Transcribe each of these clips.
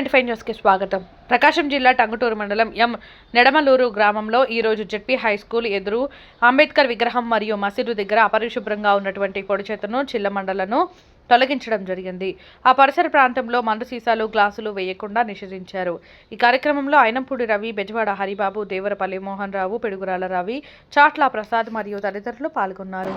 95 న్యూస్కి స్వాగతం. ప్రకాశం జిల్లా టంగుటూరు మండలం ఎం నెడమలూరు గ్రామంలో ఈరోజు జెడ్పీ హై స్కూల్ ఎదురు అంబేద్కర్ విగ్రహం మరియు మసీదు దగ్గర అపరిశుభ్రంగా ఉన్నటువంటి పొడి చెత్తను చిల్లమండలను తొలగించడం జరిగింది. ఆ పరిసర ప్రాంతంలో మందు సీసాలు గ్లాసులు వేయకుండా నిషేధించారు. ఈ కార్యక్రమంలో అయినంపూడి రవి, బెజవాడ హరిబాబు, దేవరపల్లి మోహన్ రావు, పిడుగురాల రవి, చాట్ల ప్రసాద్ మరియు తదితరులు పాల్గొన్నారు.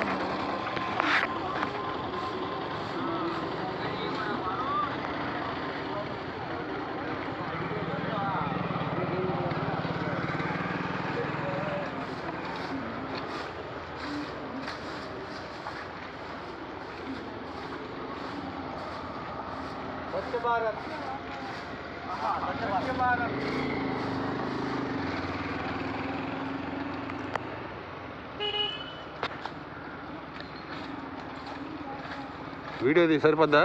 स्वच्छ भारत स्वच्छ भारत वीडियो दी सर पद्दा